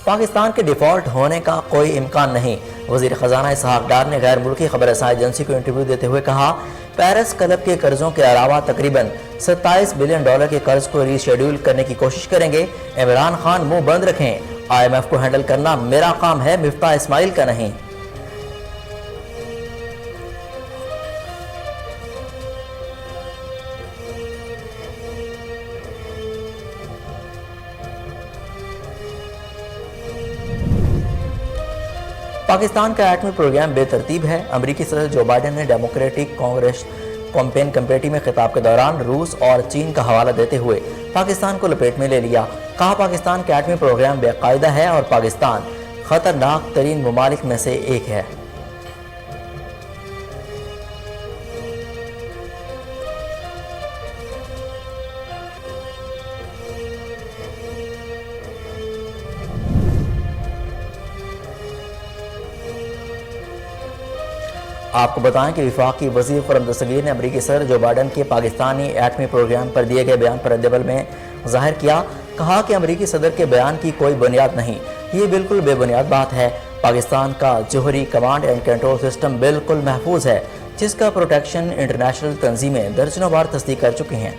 پاکستان کے ڈیفالٹ ہونے کا کوئی امکان نہیں۔ وزیر خزانہ اسحاق ڈار نے غیر ملکی خبر رسائی ایجنسی کو انٹرویو دیتے ہوئے کہا، پیرس کلب کے قرضوں کے علاوہ تقریباً $27 بلین کے قرض کو ری شیڈول کرنے کی کوشش کریں گے۔ عمران خان منہ بند رکھیں، IMF کو ہینڈل کرنا میرا کام ہے، مفتاح اسماعیل کا نہیں۔ پاکستان کا ایٹمی پروگرام بے ترتیب ہے۔ امریکی صدر جو بائیڈن نے ڈیموکریٹک کانگریس کیمپین کمیٹی میں خطاب کے دوران روس اور چین کا حوالہ دیتے ہوئے پاکستان کو لپیٹ میں لے لیا۔ کہا، پاکستان کا ایٹمی پروگرام بے قاعدہ ہے اور پاکستان خطرناک ترین ممالک میں سے ایک ہے۔ آپ کو بتائیں کہ وفاقی وزیر خرم دستگیر نے امریکی صدر جو بائیڈن کے پاکستانی ایٹمی پروگرام پر دیے گئے بیان پر ردعمل میں ظاہر کیا۔ کہا کہ امریکی صدر کے بیان کی کوئی بنیاد نہیں، یہ بالکل بے بنیاد بات ہے۔ پاکستان کا جوہری کمانڈ اینڈ کنٹرول سسٹم بالکل محفوظ ہے، جس کا پروٹیکشن انٹرنیشنل تنظیمیں درجنوں بار تصدیق کر چکی ہیں۔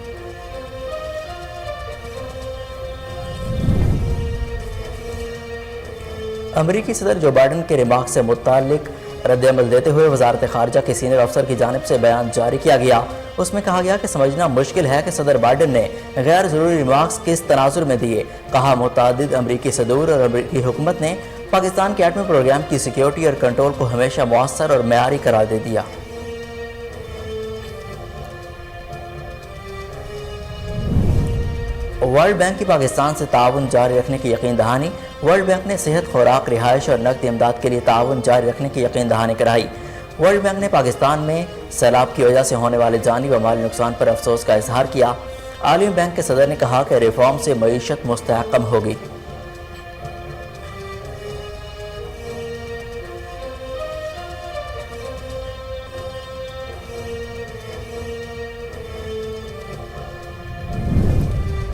امریکی صدر جو بائیڈن کے ریمارک سے متعلق رد عمل دیتے ہوئے وزارت خارجہ کے سینئر افسر کی جانب سے بیان جاری کیا گیا۔ اس میں کہا گیا کہ سمجھنا مشکل ہے کہ صدر بائیڈن نے غیر ضروری ریمارکس کس تناظر میں دیے۔ کہا، متعدد امریکی صدور اور امریکی حکومت نے پاکستان کے ایٹمی پروگرام کی سیکیورٹی اور کنٹرول کو ہمیشہ مؤثر اور معیاری قرار دے دیا۔ ورلڈ بینک کی پاکستان سے تعاون جاری رکھنے کی یقین دہانی۔ ورلڈ بینک نے صحت، خوراک، رہائش اور نقد امداد کے لیے تعاون جاری رکھنے کی یقین دہانی کرائی۔ ورلڈ بینک نے پاکستان میں سیلاب کی وجہ سے ہونے والے جانی و مالی نقصان پر افسوس کا اظہار کیا۔ عالمی بینک کے صدر نے کہا کہ ریفارم سے معیشت مستحکم ہوگی۔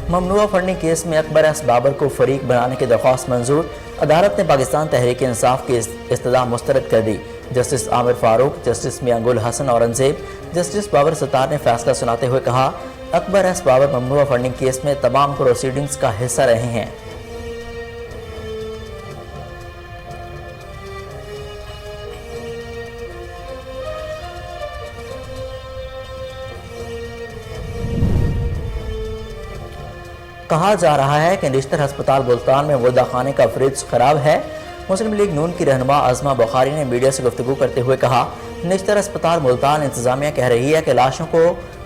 ممنوعہ فنڈنگ کیس میں اکبر ایس بابر کو فریق بنانے کی درخواست منظور۔ عدالت نے پاکستان تحریک انصاف کی استدعا مسترد کر دی۔ جسٹس عامر فاروق، جسٹس میاں گل حسن اورنگزیب، جسٹس بابر ستار نے فیصلہ سناتے ہوئے کہا، اکبر ایس بابر ممنوعہ فنڈنگ کیس میں تمام پروسیڈنگز کا حصہ رہے ہیں۔ کہا جا رہا ہے کہ نشتر ہسپتال ملتان میں مردہ خانے کا فریج خراب ہے۔ مسلم لیگ نون کی رہنما عظمہ بخاری نے میڈیا سے گفتگو کرتے ہوئے کہا، نشتر ہسپتال ملتان انتظامیہ کہہ رہی ہے کہ لاشوں کو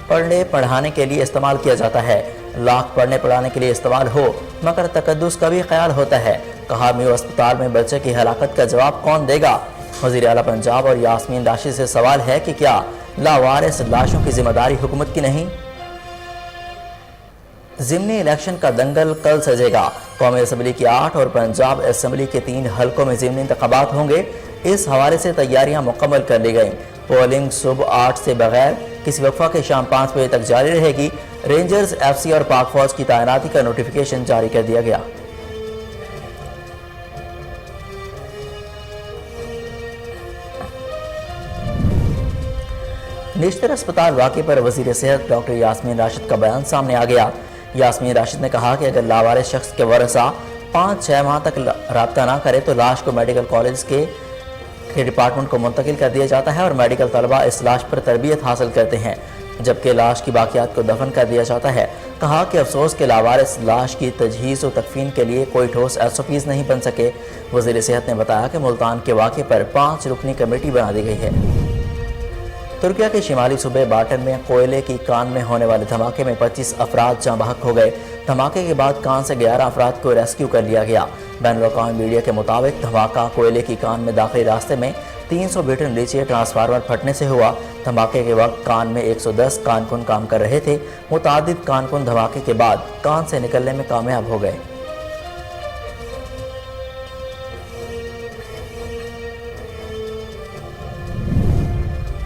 پڑھنے پڑھانے کے لیے استعمال کیا جاتا ہے۔ لاکھ پڑھنے پڑھانے کے لیے استعمال ہو مگر تقدس کا بھی خیال ہوتا ہے۔ کہا، میو ہسپتال میں بچے کی ہلاکت کا جواب کون دے گا؟ وزیر اعلیٰ پنجاب اور یاسمین راشد سے سوال ہے کہ کیا لاوارث لاشوں کی ذمہ داری حکومت کی نہیں؟ ضمنی الیکشن کا دنگل کل سجے گا۔ قومی اسمبلی کی 8 اور پنجاب اسمبلی کے 3 حلقوں میں ضمنی انتخابات ہوں گے۔ اس حوالے سے تیاریاں مکمل کر لی گئیں۔ پولنگ صبح 8 سے بغیر کسی وقفہ کے شام 5 بجے تک جاری رہے گی۔ رینجرز، FC اور پاک فوج کی تعیناتی کا نوٹیفیکیشن جاری کر دیا گیا۔ نشتر ہسپتال واقعے پر وزیر صحت ڈاکٹر یاسمین راشد کا بیان سامنے آ گیا۔ یاسمین راشد نے کہا کہ اگر لاوارث شخص کے ورثاء 5-6 ماہ تک رابطہ نہ کرے تو لاش کو میڈیکل کالج کے ڈپارٹمنٹ کو منتقل کر دیا جاتا ہے اور میڈیکل طلبہ اس لاش پر تربیت حاصل کرتے ہیں، جبکہ لاش کی باقیات کو دفن کر دیا جاتا ہے۔ کہا کہ افسوس کے لاوارث لاش کی تجہیز و تکفین کے لیے کوئی ٹھوس SOPs نہیں بن سکے۔ وزیر صحت نے بتایا کہ ملتان کے واقعے پر 5 رکنی کمیٹی بنا دی گئی ہے۔ ترکیہ کے شمالی صوبے باٹن میں کوئلے کی کان میں ہونے والے دھماکے میں 25 افراد جاں بحق ہو گئے۔ دھماکے کے بعد کان سے 11 افراد کو ریسکیو کر لیا گیا۔ بین الاقوامی میڈیا کے مطابق دھماکہ کوئلے کی کان میں داخلی راستے میں 300 میٹر نیچے ٹرانسفارمر پھٹنے سے ہوا۔ دھماکے کے وقت کان میں 110 کارکن کام کر رہے تھے۔ متعدد کارکن دھماکے کے بعد کان سے نکلنے میں کامیاب ہو گئے۔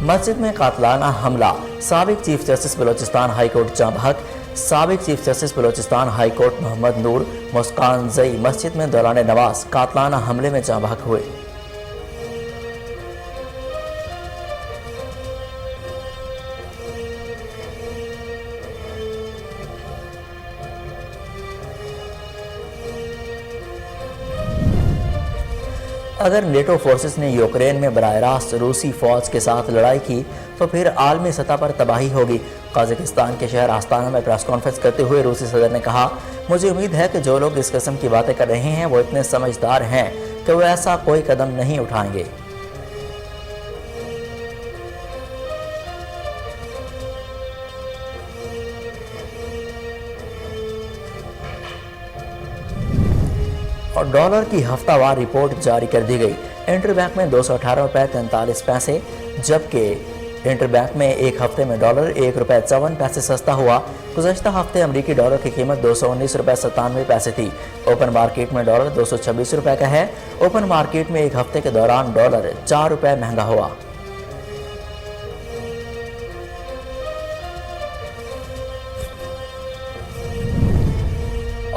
مسجد میں قاتلانہ حملہ، سابق chief justice Balochistan high Court جاں بحق۔ سابق chief justice Balochistan high court Muhammad Noor Muskanzai مسجد میں دوران نماز قاتلانہ حملے میں جاں بحق ہوئے۔ اگر نیٹو فورسز نے یوکرین میں براہ راست روسی فوج کے ساتھ لڑائی کی تو پھر عالمی سطح پر تباہی ہوگی۔ قازقستان کے شہر آستانہ میں پریس کانفرنس کرتے ہوئے روسی صدر نے کہا، مجھے امید ہے کہ جو لوگ اس قسم کی باتیں کر رہے ہیں وہ اتنے سمجھدار ہیں کہ وہ ایسا کوئی قدم نہیں اٹھائیں گے۔ اور ڈالر کی ہفتہ وار رپورٹ جاری کر دی گئی۔ انٹر بینک میں 218.43 روپے جبکہ انٹر بینک میں ایک ہفتے میں ڈالر 1.54 روپے سستا ہوا۔ گزشتہ ہفتے امریکی ڈالر کی قیمت 219.97 روپے تھی۔ اوپن مارکیٹ میں ڈالر 226 روپے کا ہے۔ اوپن مارکیٹ میں ایک ہفتے کے دوران ڈالر 4 روپے مہنگا ہوا۔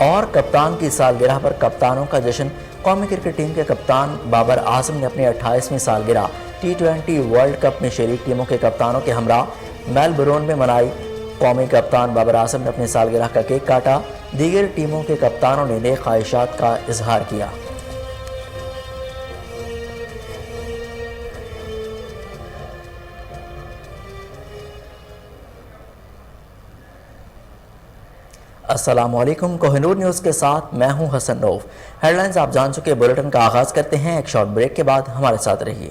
اور کپتان کی سالگرہ پر کپتانوں کا جشن۔ قومی کرکٹ ٹیم کے کپتان بابر اعظم نے اپنی 28ویں سالگرہ T20 ورلڈ کپ میں شریک ٹیموں کے کپتانوں کے ہمراہ میلبورن میں منائی۔ قومی کپتان بابر اعظم نے اپنی سالگرہ کا کیک کاٹا۔ دیگر ٹیموں کے کپتانوں نے نیک خواہشات کا اظہار کیا۔ السلام علیکم، کوہ نور نیوز کے ساتھ میں ہوں حسن روف۔ ہیڈ لائنز آپ جان چکے، بلیٹن کا آغاز کرتے ہیں ایک شارٹ بریک کے بعد، ہمارے ساتھ رہیے۔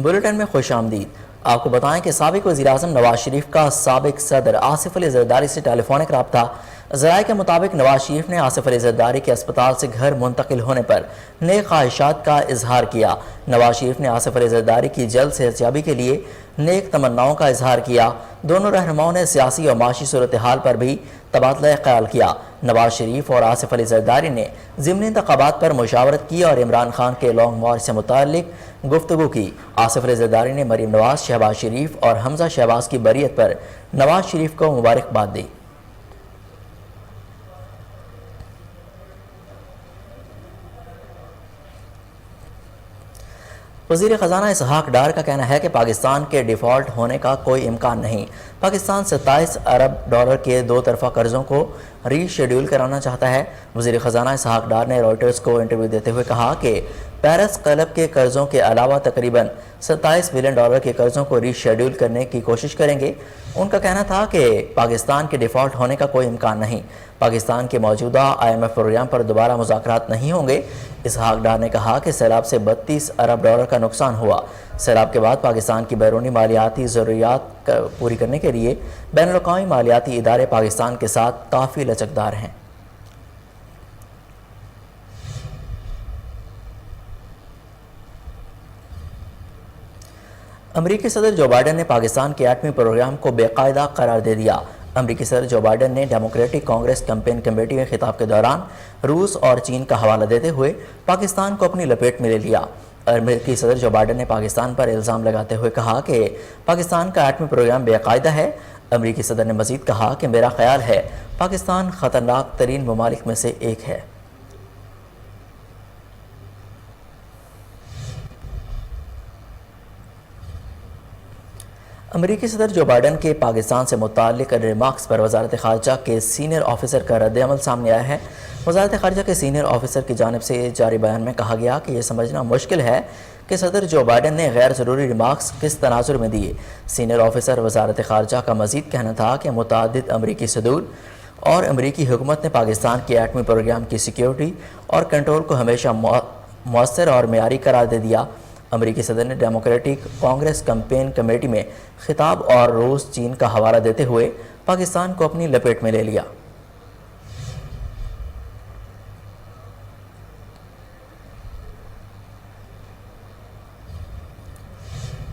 بلیٹن میں خوش آمدید۔ آپ کو بتائیں کہ سابق وزیراعظم نواز شریف کا سابق صدر آصف علی زرداری سے ٹیلی فونک رابطہ۔ ذرائع کے مطابق نواز شریف نے آصف علی زرداری کے اسپتال سے گھر منتقل ہونے پر نیک خواہشات کا اظہار کیا۔ نواز شریف نے آصف علی زرداری کی جلد صحتیابی کے لیے نیک تمناؤں کا اظہار کیا۔ دونوں رہنماؤں نے سیاسی اور معاشی صورتحال پر بھی تبادلہ خیال کیا۔ نواز شریف اور آصف علی زرداری نے ضمنی انتخابات پر مشاورت کی اور عمران خان کے لانگ مارچ سے متعلق گفتگو کی۔ آصف علی زرداری نے مریم نواز، شہباز شریف اور حمزہ شہباز کی بریت پر نواز شریف کو مبارکباد دی۔ وزیر خزانہ اسحاق ڈار کا کہنا ہے کہ پاکستان کے ڈیفالٹ ہونے کا کوئی امکان نہیں۔ پاکستان 27 ارب ڈالر کے دو طرفہ قرضوں کو ری شیڈول کرانا چاہتا ہے۔ وزیر خزانہ اسحاق ڈار نے روئٹرز کو انٹرویو دیتے ہوئے کہا کہ پیرس کلب کے قرضوں کے علاوہ تقریباً 27 بلین ڈالر کے قرضوں کو ری شیڈول کرنے کی کوشش کریں گے۔ ان کا کہنا تھا کہ پاکستان کے ڈیفالٹ ہونے کا کوئی امکان نہیں۔ پاکستان کے موجودہ IMF پروگرام پر دوبارہ مذاکرات نہیں ہوں گے۔ اسحاق ڈار نے کہا کہ سیلاب سے 32 ارب ڈالر کا نقصان ہوا۔ سیلاب کے بعد پاکستان کی بیرونی مالیاتی ضروریات پوری کرنے کے لیے بین الاقوامی مالیاتی ادارے پاکستان کے ساتھ کافی لچکدار ہیں۔ امریکی صدر جو بائیڈن نے پاکستان کے ایٹمی پروگرام کو بے قاعدہ قرار دے دیا۔ امریکی صدر جو بائیڈن نے ڈیموکریٹک کانگریس کیمپین کمیٹی میں خطاب کے دوران روس اور چین کا حوالہ دیتے ہوئے پاکستان کو اپنی لپیٹ میں لے لیا۔ امریکی صدر جو بائیڈن نے پاکستان پر الزام لگاتے ہوئے کہا کہ پاکستان کا ایٹمی پروگرام بے قاعدہ ہے۔ امریکی صدر نے مزید کہا کہ میرا خیال ہے پاکستان خطرناک ترین ممالک میں سے ایک ہے۔ امریکی صدر جو بائیڈن کے پاکستان سے متعلق ریمارکس پر وزارت خارجہ کے سینئر آفیسر کا رد عمل سامنے آیا ہے۔ وزارت خارجہ کے سینئر آفیسر کی جانب سے جاری بیان میں کہا گیا کہ یہ سمجھنا مشکل ہے کہ صدر جو بائیڈن نے غیر ضروری ریمارکس کس تناظر میں دیے۔ سینئر آفیسر وزارت خارجہ کا مزید کہنا تھا کہ متعدد امریکی صدور اور امریکی حکومت نے پاکستان کے ایٹمی پروگرام کی سیکیورٹی اور کنٹرول کو ہمیشہ مؤثر اور معیاری قرار دے دیا۔ امریکی صدر نے ڈیموکریٹک کانگریس کیمپین کمیٹی میں خطاب اور روس چین کا حوالہ دیتے ہوئے پاکستان کو اپنی لپیٹ میں لے لیا۔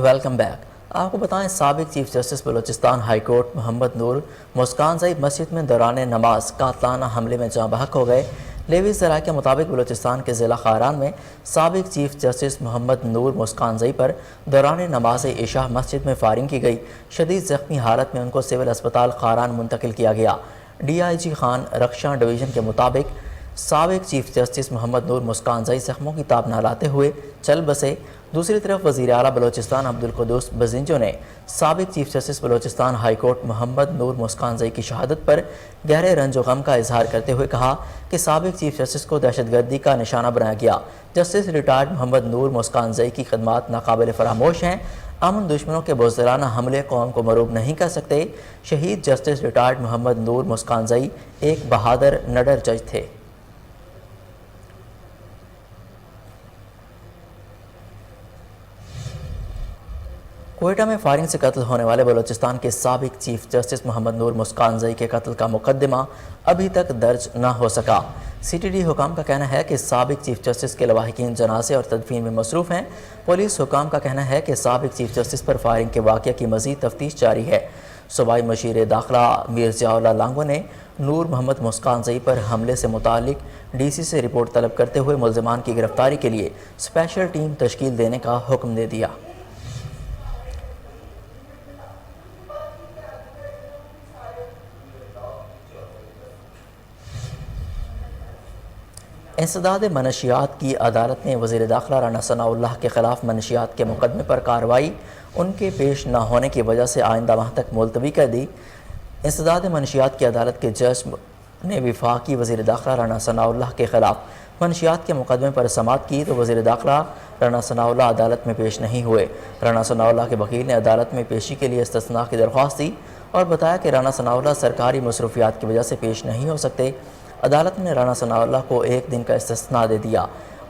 Welcome back. آپ کو بتائیں سابق chief justice Balochistan high court Muhammad Noor Muskanzai مسجد میں دوران نماز قاتلانہ حملے میں جاں بحق ہو گئے۔ لیوی ذرائع کے مطابق بلوچستان کے ضلع خاران میں سابق چیف جسٹس محمد نور مسکان زئی پر دوران نماز عشاء مسجد میں فائرنگ کی گئی۔ شدید زخمی حالت میں ان کو سول اسپتال خاران منتقل کیا گیا۔ D I G Khan Rakhshan division کے مطابق سابق chief justice Muhammad Noor Muskanzai زخموں کی تاب نہ لاتے ہوئے چل بسے۔ دوسری طرف وزیر اعلیٰ بلوچستان عبدالقدوس بزنجو نے سابق chief justice Balochistan high court Muhammad Noor Muskanzai کی شہادت پر گہرے رنج و غم کا اظہار کرتے ہوئے کہا کہ سابق چیف جسٹس کو دہشت گردی کا نشانہ بنایا گیا۔ جسٹس ریٹائرڈ محمد نور مسکان زئی کی خدمات ناقابل فراموش ہیں۔ امن دشمنوں کے بزدلانہ حملے قوم کو مروب نہیں کر سکتے۔ شہید جسٹس ریٹائرڈ محمد نور مسکان زئی ایک بہادر نڈر جج تھے۔ کوئٹہ میں فائرنگ سے قتل ہونے والے بلوچستان کے سابق چیف جسٹس محمد نور مسکان زئی کے قتل کا مقدمہ ابھی تک درج نہ ہو سکا۔ سی ٹی ڈی حکام کا کہنا ہے کہ سابق چیف جسٹس کے لواحقین جنازے اور تدفین میں مصروف ہیں۔ پولیس حکام کا کہنا ہے کہ سابق چیف جسٹس پر فائرنگ کے واقعہ کی مزید تفتیش جاری ہے۔ صوبائی مشیر داخلہ میر ضیاء اللہ لانگو نے نور محمد مسکان زئی پر حملے سے متعلق ڈی سی سے رپورٹ طلب کرتے ہوئے ملزمان کی گرفتاری کے لیے اسپیشل ٹیم تشکیل دینے کا حکم دے دیا۔ انسداد منشیات کی عدالت نے وزیر داخلہ رانا ثناء اللہ کے خلاف منشیات کے مقدمے پر کارروائی ان کے پیش نہ ہونے کی وجہ سے آئندہ ماہ تک ملتوی کر دی۔ انسداد منشیات کی عدالت کے جج نے وفاقی وزیر داخلہ رانا ثناء اللہ کے خلاف منشیات کے مقدمے پر سماعت کی تو وزیر داخلہ رانا ثناء اللہ عدالت میں پیش نہیں ہوئے۔ رانا ثناء اللہ کے وکیل نے عدالت میں پیشی کے لیے استثناء کی درخواست دی اور بتایا کہ رانا ثناء اللہ سرکاری مصروفیات کی وجہ سے پیش نہیں ہو سکتے۔ عدالت نے رانا ثناء اللہ کو ایک دن کا استثناء دے دیا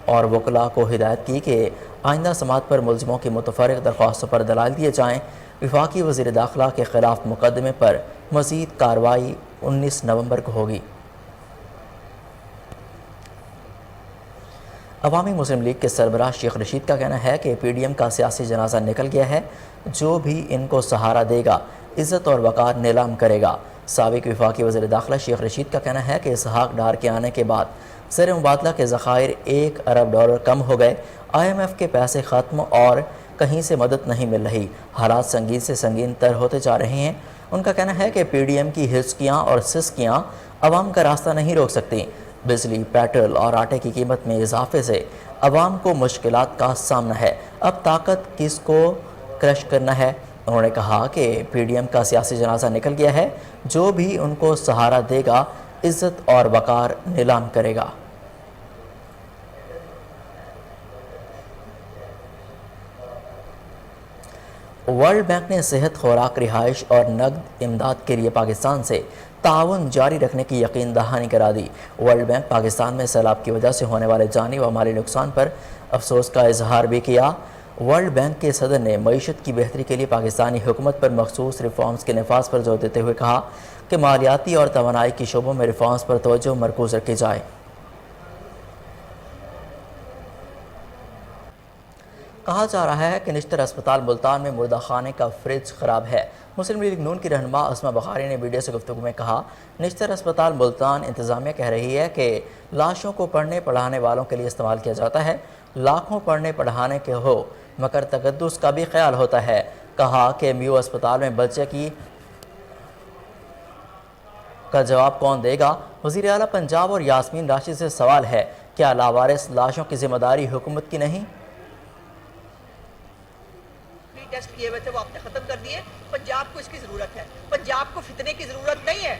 اور وکلاء کو ہدایت کی کہ آئندہ سماعت پر ملزموں کی متفرق درخواستوں پر دلائل دیے جائیں۔ وفاقی وزیر داخلہ کے خلاف مقدمے پر مزید کارروائی 19 نومبر کو ہوگی۔ عوامی مسلم لیگ کے سربراہ شیخ رشید کا کہنا ہے کہ پی ڈی ایم کا سیاسی جنازہ نکل گیا ہے، جو بھی ان کو سہارا دے گا عزت اور وقار نیلام کرے گا۔ سابق وفاقی وزیر داخلہ شیخ رشید کا کہنا ہے کہ اسحاق ڈار کے آنے کے بعد زر مبادلہ کے ذخائر $1 ارب کم ہو گئے، آئی ایم ایف کے پیسے ختم اور کہیں سے مدد نہیں مل رہی، حالات سنگین سے سنگین تر ہوتے جا رہے ہیں۔ ان کا کہنا ہے کہ پی ڈی ایم کی ہچکیاں اور سسکیاں عوام کا راستہ نہیں روک سکتی۔ بجلی، پیٹرول اور آٹے کی قیمت میں اضافے سے عوام کو مشکلات کا سامنا ہے، اب طاقت کس کو کرش کرنا ہے۔ انہوں نے کہا کہ پی ڈی ایم کا سیاسی جنازہ نکل گیا ہے، جو بھی ان کو سہارا دے گا عزت اور وقار نیلام کرے گا۔ ورلڈ بینک نے صحت، خوراک، رہائش اور نقد امداد کے لیے پاکستان سے تعاون جاری رکھنے کی یقین دہانی کرا دی۔ ورلڈ بینک پاکستان میں سیلاب کی وجہ سے ہونے والے جانی و مالی نقصان پر افسوس کا اظہار بھی کیا۔ ورلڈ بینک کے صدر نے معیشت کی بہتری کے لیے پاکستانی حکومت پر مخصوص ریفارمز کے نفاذ پر زور دیتے ہوئے کہا کہ مالیاتی اور توانائی کی شعبوں میں ریفارمز پر توجہ مرکوز رکھی جائے۔ کہا جا رہا ہے کہ نشتر اسپتال ملتان میں مردہ خانے کا فریج خراب ہے۔ مسلم لیگ نون کی رہنما اسما بخاری نے میڈیا سے گفتگو میں کہا، نشتر اسپتال ملتان انتظامیہ کہہ رہی ہے کہ لاشوں کو پڑھنے پڑھانے والوں کے لیے استعمال کیا جاتا ہے، لاکھوں پڑھنے پڑھانے کے ہو مگر تقدس کا بھی خیال ہوتا ہے۔ کہا کہ میو اسپتال میں بچے کی کا جواب کون دے گا؟ وزیر اعلیٰ پنجاب اور یاسمین راشد سے سوال ہے، کیا لاوارث لاشوں کی ذمہ داری حکومت کی نہیں؟ ٹیسٹ کیے ہوئے تھے وہ آپ نے ختم کر دیے۔ پنجاب کو اس کی ضرورت ہے، پنجاب کو فتنے کی ضرورت نہیں ہے۔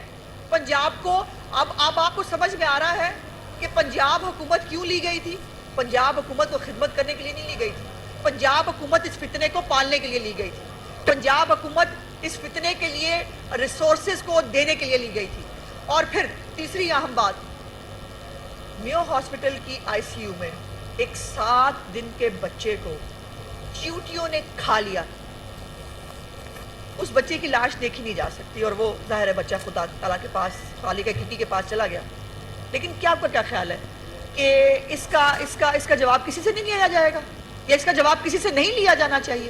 پنجاب کو اب آپ کو سمجھ میں آ رہا ہے کہ پنجاب حکومت کیوں لی گئی تھی۔ پنجاب حکومت کو خدمت کرنے کے لیے نہیں لی گئی تھی، پنجاب حکومت اس فتنے کو پالنے کے لیے لی گئی تھی، پنجاب حکومت اس فتنے کے لیے ریسورسز کو دینے کے لیے لی گئی تھی۔ اور پھر تیسری اہم بات، میو ہاسپٹل کی آئی سی یو میں ایک 7 دن کے بچے کو چیوٹیوں نے کھا لیا۔ اس بچے کی لاش دیکھی نہیں جا سکتی اور وہ ظاہر ہے بچہ خدا تعالیٰ کے پاس، خالق حقیقی کے پاس چلا گیا۔ لیکن کیا آپ کا کیا خیال ہے کہ اس کا جواب کسی سے نہیں لیا جائے گا، یا اس کا جواب کسی سے نہیں لیا جانا چاہیے؟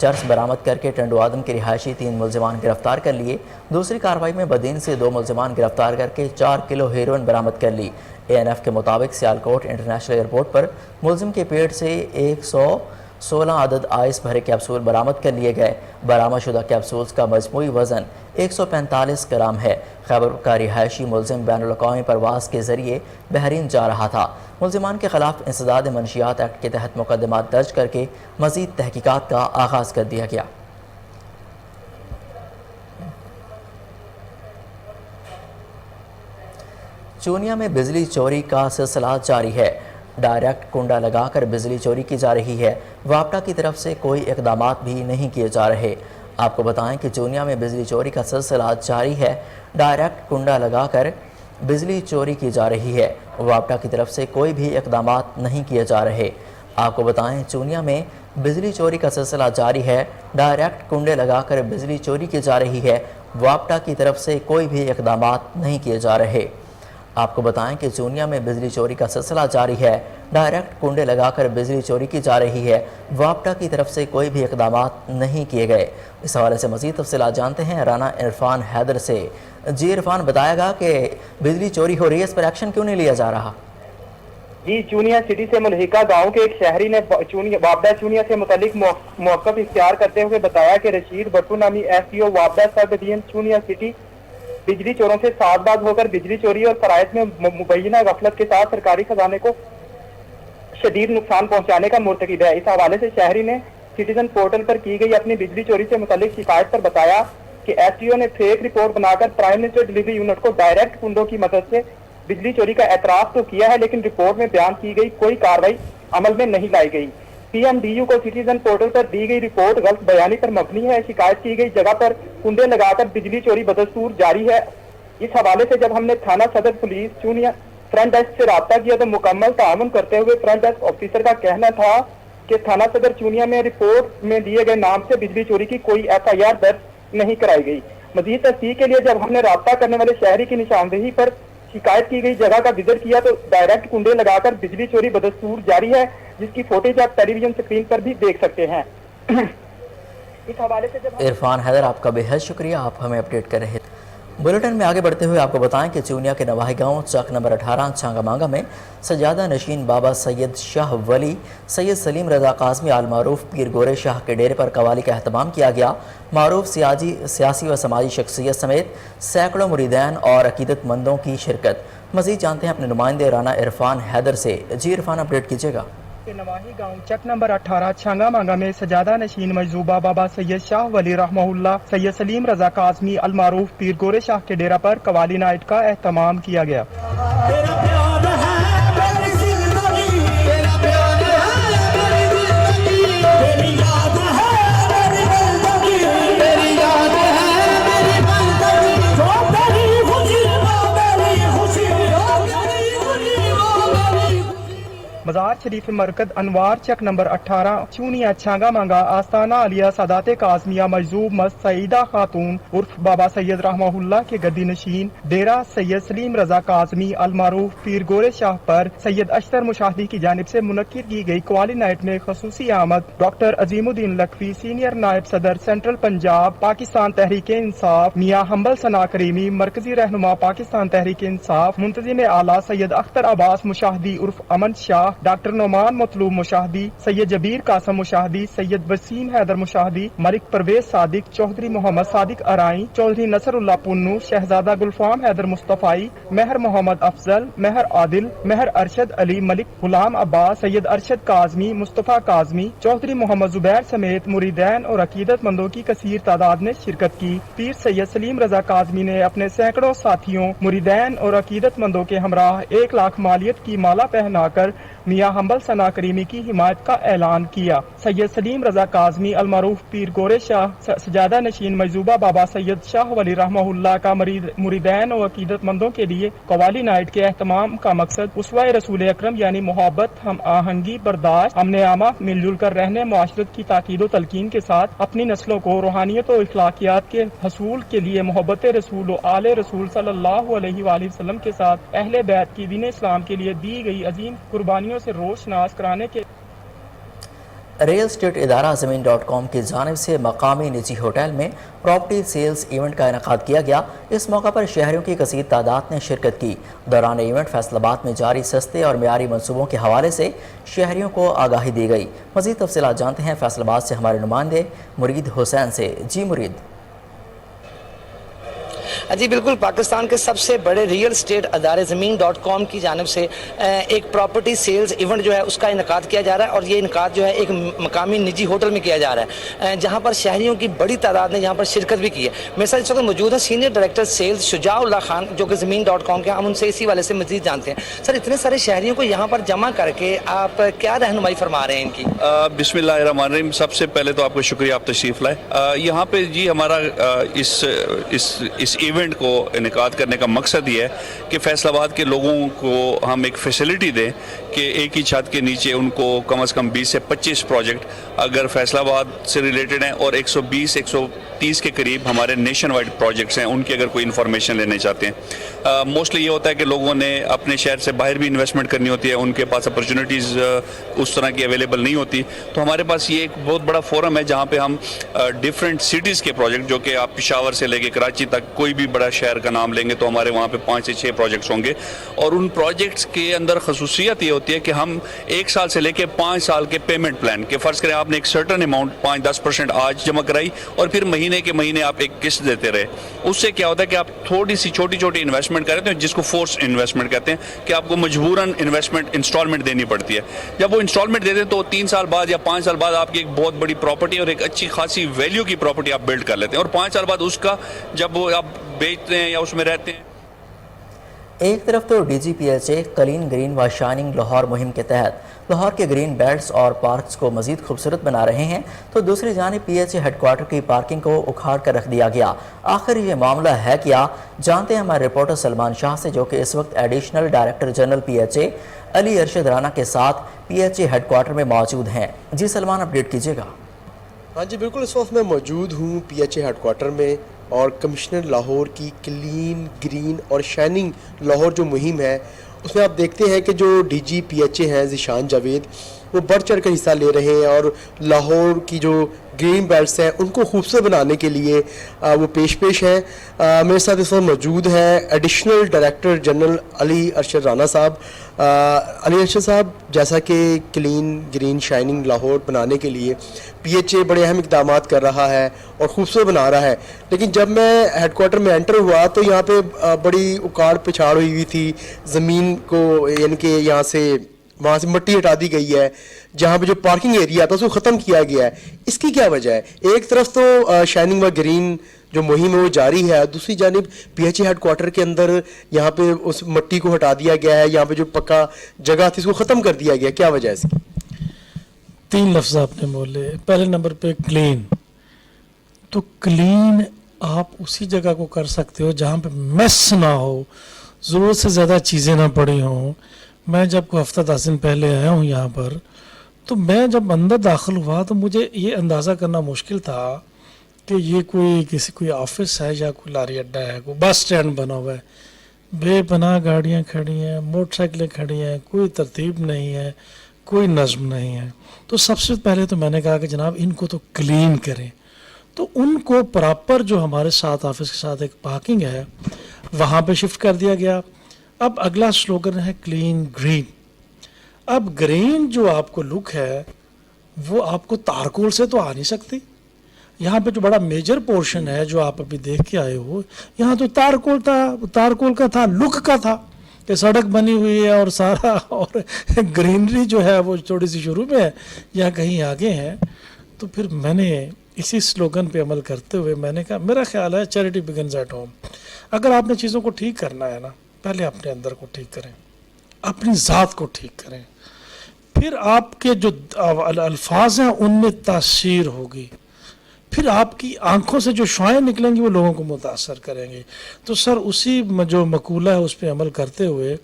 چرس برآمد کر کے ٹنڈو آدم کے رہائشی 3 ملزمان گرفتار کر لیے۔ دوسری کارروائی میں بدین سے 2 ملزمان گرفتار کر کے 4 کلو ہیروئن برآمد کر لی۔ ANF کے مطابق سیالکوٹ انٹرنیشنل ایئرپورٹ پر ملزم کے پیٹ سے 116 عدد آئس بھرے کیپسول برآمد کر لیے گئے۔ برآمد شدہ کیپسولز کا مجموعی وزن 145 گرام ہے۔ خیبر کا رہائشی ملزم بین الاقوامی پرواز کے ذریعے بحرین جا رہا تھا۔ ملزمان کے خلاف انسداد منشیات ایکٹ کے تحت مقدمات درج کر کے مزید تحقیقات کا آغاز کر دیا گیا۔ چونیا میں بجلی چوری کا سلسلہ جاری ہے۔ ڈائریکٹ کنڈا لگا کر بجلی چوری کی جا رہی ہے۔ واپڈا کی طرف سے کوئی اقدامات بھی نہیں کیے جا رہے۔ آپ کو بتائیں کہ چونیا میں بجلی چوری کا سلسلہ جاری ہے۔ ڈائریکٹ کنڈا لگا کر بجلی چوری کی جا رہی ہے۔ واپڈا کی طرف سے کوئی بھی اقدامات نہیں کیے جا رہے۔ آپ کو بتائیں چونیا میں بجلی چوری کا سلسلہ جاری ہے۔ ڈائریکٹ کنڈے لگا کر بجلی چوری کی جا رہی ہے۔ واپڈا کی طرف سے کوئی بھی اقدامات نہیں کیے جا رہے۔ آپ کو بتائیں کہ چونیا میں بجلی چوری کا سلسلہ جاری ہے۔ ڈائریکٹ کنڈے لگا کر بجلی چوری کی جا رہی ہے۔ واپڈا کی طرف سے کوئی بھی اقدامات نہیں کیے گئے۔ اس حوالے سے مزید تفصیلات جانتے ہیں رانا عرفان حیدر سے۔ جی عرفان، بتائے گا کہ بجلی چوری ہو رہی ہے، اس پر ایکشن کیوں نہیں لیا جا رہا؟ جی، چونیا سٹی سے ملحقہ گاؤں کے ایک شہری نے واپڈا چونیا سے متعلق موقف اختیار کرتے ہوئے بتایا کہ رشید بٹو نامی SDO واپڈا سب ڈویژن چونیا سٹی بجلی چوروں سے ساتھ باز ہو کر بجلی چوری اور فرائض میں مبینہ غفلت کے ساتھ سرکاری خزانے کو شدید نقصان پہنچانے کا مرتکب ہے۔ اس حوالے سے شہری نے سٹیزن پورٹل پر کی گئی اپنی بجلی چوری سے متعلق شکایت پر بتایا کہ SDO نے فیک رپورٹ بنا کر پرائم منسٹر ڈلیوری یونٹ کو ڈائریکٹ کنڈوں کی مدد سے بجلی چوری کا اعتراف تو کیا ہے، لیکن رپورٹ میں بیان کی گئی کوئی کارروائی عمل میں نہیں لائی گئی۔ PMDU کو سٹیزن پورٹل پر دی گئی رپورٹ غلط بیانی پر مبنی ہے۔ شکایت کی گئی جگہ پر کنڈے لگا کر بجلی چوری بدستور جاری ہے۔ اس حوالے سے جب ہم نے تھانہ صدر پولیس چونیا فرنٹ ڈیسک سے رابطہ کیا تو مکمل تعاون کرتے ہوئے فرنٹ ڈیسک آفیسر کا کہنا تھا کہ تھانہ صدر چونیا میں رپورٹ میں دیے گئے نام سے بجلی چوری کی کوئی FIR درج نہیں کرائی گئی۔ مزید تصدیق کے لیے جب ہم نے رابطہ کرنے والے شہری کی نشاندہی پر شکایت کی گئی جگہ کا وزٹ کیا تو ڈائریکٹ کنڈے لگا کر بجلی چوری بدستور جاری ہے، جس کی فوٹیج آپ ٹیلی ویژن اسکرین پر بھی دیکھ سکتے ہیں۔ اس حوالے سے عرفان حیدر، آپ کا بے حد شکریہ، آپ ہمیں اپڈیٹ کر رہے تھے۔ بلیٹن میں آگے بڑھتے ہوئے آپ کو بتائیں کہ چونیا کے نواحی گاؤں چک نمبر 18 چھانگا مانگا میں سجادہ نشین بابا سید شاہ ولی سید سلیم رضا قاسمی المعروف پیر گورے شاہ کے ڈیرے پر قوالی کا اہتمام کیا گیا۔ معروف سیاسی و سماجی شخصیت سمیت سینکڑوں مریدین اور عقیدت مندوں کی شرکت۔ مزید جانتے ہیں اپنے نمائندے رانا عرفان حیدر سے۔ جی عرفان، اپڈیٹ کیجیے گا۔ کے نواحی گاؤں چک نمبر 18 چھانگا مانگا میں سجادہ نشین مجذوبہ بابا سید شاہ ولی رحمہ اللہ سید سلیم رضا قاسمی المعروف پیر گورے شاہ کے ڈیرہ پر قوالی نائٹ کا اہتمام کیا گیا۔ مزار شریف مرکز انوار چک نمبر 18 چونیا چھانگا مانگا آستانہ علیہ سادات قاسمیہ مجذوب مست سعیدہ خاتون عرف بابا سید رحمہ اللہ کے گدی نشین ڈیرہ سید سلیم رضا قاسمی المعروف پیر گورے شاہ پر سید اشتر مشاہدی کی جانب سے منعقد کی گئی قوالی نائٹ میں خصوصی آمد ڈاکٹر عظیم الدین لکھوی سینئر نائب صدر سینٹرل پنجاب پاکستان تحریک انصاف، میاں حنبل ثنا کریمی مرکزی رہنما پاکستان تحریک انصاف، منتظم اعلیٰ سید اختر عباس مشاہدی عرف امن شاہ، ڈاکٹر نعمان مطلوب مشاہدی، سید جبیر قاسم مشاہدی، سید وسیم حیدر مشاہدی، ملک پرویز صادق، چودھری محمد صادق ارائیں، چودھری نصر اللہ پنو، شہزادہ گلفام حیدر مصطفی، مہر محمد افضل، مہر عادل، مہر ارشد علی ملک، غلام عباس، سید ارشد کاظمی، مصطفیٰ کاظمی، چودھری محمد زبیر سمیت مریدین اور عقیدت مندوں کی کثیر تعداد نے شرکت کی۔ پیر سید سلیم رضا قاسمی نے اپنے سینکڑوں ساتھیوں، مریدین اور عقیدت مندوں کے ہمراہ 1 لاکھ مالیت کی مالا پہنا کر میاں حنبل ثنا کریمی کی حمایت کا اعلان کیا۔ سید سلیم رضا قاسمی المعروف پیر گورے شاہ سجادہ نشین مجذوبہ بابا سید شاہ ولی رحمہ اللہ کا مریدین اور عقیدت مندوں کے لیے قوالی نائٹ کے اہتمام کا مقصد اسوہ رسول اکرم یعنی محبت، ہم آہنگی، برداشت، امن عامہ، مل جل کر رہنے، معاشرت کی تاکید و تلقین کے ساتھ اپنی نسلوں کو روحانیت و اخلاقیات کے حصول کے لیے محبت رسول و آل رسول صلی اللہ علیہ وآلہ وسلم کے ساتھ اہل بیت کی دین اسلام کے لیے دی گئی عظیم قربانیوں سے روشناس کرانے کے ریل اسٹیٹ ادارہ زمین.com کی جانب سے مقامی نجی ہوٹل میں پراپرٹی سیلز ایونٹ کا انعقاد کیا گیا۔ اس موقع پر شہریوں کی کثیر تعداد نے شرکت کی۔ دوران ایونٹ فیصل آباد میں جاری سستے اور معیاری منصوبوں کے حوالے سے شہریوں کو آگاہی دی گئی۔ مزید تفصیلات جانتے ہیں فیصل آباد سے ہمارے نمائندے مرید حسین سے۔ جی مرید۔ جی بالکل، پاکستان کے سب سے بڑے ریئل اسٹیٹ ادارے زمین.com کی جانب سے ایک پراپرٹی سیلز ایونٹ جو ہے اس کا انعقاد کیا جا رہا ہے، اور یہ انعقاد جو ہے ایک مقامی نجی ہوٹل میں کیا جا رہا ہے، جہاں پر شہریوں کی بڑی تعداد نے یہاں پر شرکت بھی کی ہے۔ میرے ساتھ اس وقت موجود ہے سینئر ڈائریکٹر سیلز شجاع اللہ خان، جو کہ زمین.com کے، ہم ان سے اسی والے سے مزید جانتے ہیں۔ سر، اتنے سارے شہریوں کو یہاں پر جمع کر کے آپ کیا رہنمائی فرما رہے ہیں ان کی؟ بسم اللہ الرحمن الرحیم۔ سب سے پہلے تو آپ کو شکریہ، آپ تشریف لائے یہاں پہ۔ جی ہمارا اس ایونٹ کو انعقاد کرنے کا مقصد یہ ہے کہ فیصل آباد کے لوگوں کو ہم ایک فیسلٹی دیں کہ ایک ہی چھت کے نیچے ان کو کم از کم 20 سے 25 پروجیکٹ اگر فیصل آباد سے ریلیٹڈ ہیں، اور 120-130 کے قریب ہمارے نیشن وائڈ پروجیکٹس ہیں، ان کی اگر کوئی انفارمیشن لینے چاہتے ہیں۔ موسٹلی یہ ہوتا ہے کہ لوگوں نے اپنے شہر سے باہر بھی انویسٹمنٹ کرنی ہوتی ہے، ان کے پاس اپرچونیٹیز اس طرح کی اویلیبل نہیں ہوتی، تو ہمارے پاس یہ ایک بہت بڑا فورم ہے جہاں پہ ہم ڈفرینٹ سٹیز کے پروجیکٹ، جو کہ آپ پشاور سے لے کے کراچی تک کوئی بھی بڑا شہر کا نام لیں گے تو ہمارے وہاں پہ 5 سے 6 پروجیکٹس ہوں گے، اور ان پروجیکٹس کے اندر خصوصیت یہ ہوتی ہے کہ ہم 1 سال سے لے کے 5 سال کے پیمنٹ پلان کے، فرض کریں آپ نے ایک سرٹن اماؤنٹ 5-10% آج جمع کرائی اور پھر مہینے کے مہینے آپ ایک قسط دیتے رہے، اس سے کیا ہوتا ہے کہ آپ تھوڑی سی چھوٹی چھوٹی انویسٹمنٹ کرتے ہیں، جس کو فورس انویسٹمنٹ کہتے ہیں، کہ آپ کو مجبوراً انسٹالمنٹ دینی پڑتی ہے۔ جب وہ انسٹالمنٹ دیتے ہیں تو 3 سال بعد یا 5 سال بعد آپ کی ایک بہت بڑی پراپرٹی اور ایک اچھی خاصی ویلیو کی پراپرٹی آپ بلڈ کر لیتے ہیں، اور 5 سال بعد اس کا جب وہ آپ بیچتے ہیں یا اس میں رہتے ہیں۔ ایک طرف تو D G P H A clean green و شائننگ لاہور مہم کے تحت لاہور کے گرین بیلٹس اور پارکس کو مزید خوبصورت بنا رہے ہیں، تو دوسری جانب P H A head quarter کی پارکنگ کو اکھاڑ کر رکھ دیا گیا۔ آخر یہ معاملہ ہے کیا؟ جانتے ہیں ہمارے رپورٹر سلمان شاہ سے، جو کہ اس وقت additional director general P H A Ali Arshad Rana کے ساتھ P H A head quarter میں موجود ہیں۔ جی سلمان، اپڈیٹ کیجیے گا۔ ہاں جی بالکل، اس وقت میں موجود ہوں P H A head quarter میں، اور کمشنر لاہور کی کلین گرین اور شائننگ لاہور جو مہم ہے اس میں آپ دیکھتے ہیں کہ جو ڈی جی پی ایچ اے ہیں ذیشان جاوید، وہ بڑھ چڑھ کر حصہ لے رہے ہیں، اور لاہور کی جو گرین بیلٹس ہیں ان کو خوبصورت بنانے کے لیے وہ پیش ہیں۔ میرے ساتھ اس وقت موجود ہیں ایڈیشنل ڈائریکٹر جنرل علی ارشد رانا صاحب۔ علی ارشد صاحب، جیسا کہ کلین گرین شائننگ لاہور بنانے کے لیے پی ایچ اے بڑے اہم اقدامات کر رہا ہے اور خوبصورت بنا رہا ہے، لیکن جب میں ہیڈ کوارٹر میں انٹر ہوا تو یہاں پہ بڑی اکاڑ پچھاڑ ہوئی تھی، زمین کو یعنی کہ یہاں سے وہاں سے مٹی ہٹا دی گئی ہے، جہاں پہ جو پارکنگ ایریا تھا اس کو ختم کیا گیا ہے۔ اس کی کیا وجہ ہے؟ ایک طرف تو شائننگ و گرین جو مہم ہے وہ جاری ہے، دوسری جانب P H A head quarter کے اندر یہاں پہ اس مٹی کو ہٹا دیا گیا ہے، یہاں پہ جو پکا جگہ تھی اس کو ختم کر دیا گیا، کیا وجہ ہے اس کی؟ 3 لفظ آپ نے بولے۔ پہلے نمبر پہ کلین، تو کلین آپ اسی جگہ کو کر سکتے ہو جہاں پہ میس نہ ہو، ضرورت سے زیادہ چیزیں نہ پڑی ہوں۔ میں جب کوئی ہفتہ 10 دن پہلے آیا ہوں یہاں پر، تو میں جب اندر داخل ہوا تو مجھے یہ اندازہ کرنا مشکل تھا کہ یہ کوئی آفس ہے یا کوئی لاری اڈا ہے، کوئی بس سٹینڈ بنا ہوا ہے۔ بے پناہ گاڑیاں کھڑی ہیں، موٹر سائیکلیں کھڑی ہیں، کوئی ترتیب نہیں ہے، کوئی نظم نہیں ہے۔ تو سب سے پہلے تو میں نے کہا کہ جناب ان کو تو کلین کریں، تو ان کو پراپر جو ہمارے ساتھ آفس کے ساتھ ایک پارکنگ ہے وہاں پہ شفٹ کر دیا گیا۔ اب اگلا سلوگن ہے کلین گرین۔ اب گرین جو آپ کو لک ہے وہ آپ کو تارکول سے تو آ نہیں سکتی۔ یہاں پہ جو بڑا میجر پورشن ہے جو آپ ابھی دیکھ کے آئے ہو، یہاں تو تارکول کا تھا، لک کا تھا کہ سڑک بنی ہوئی ہے اور سارا، اور گرینری جو ہے وہ تھوڑی سی شروع میں ہے یا کہیں آگے ہیں۔ تو پھر میں نے اسی سلوگن پہ عمل کرتے ہوئے میں نے کہا، میرا خیال ہے چیریٹی بگنز ایٹ ہوم۔ اگر آپ نے چیزوں کو ٹھیک کرنا ہے نا، پہلے اپنے اندر کو ٹھیک کریں، اپنی ذات کو ٹھیک کریں، پھر آپ کے جو الفاظ ہیں ان میں تاثیر ہوگی، پھر آپ کی آنکھوں سے جو شعائیں نکلیں گی وہ لوگوں کو متاثر کریں گے۔ تو سر اسی جو مقولہ ہے اس پہ عمل کرتے ہوئے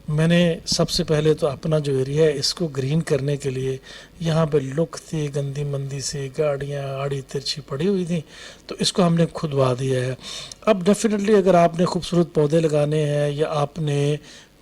میں نے سب سے پہلے تو اپنا جو ایریا ہے اس کو گرین کرنے کے لیے، یہاں پہ لک تھی گندی مندی سی، گاڑیاں آڑی ترچھی پڑی ہوئی تھیں، تو اس کو ہم نے کھدوا دیا ہے۔ اب ڈیفینیٹلی اگر آپ نے خوبصورت پودے لگانے ہیں یا آپ نے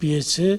PHA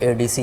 ADC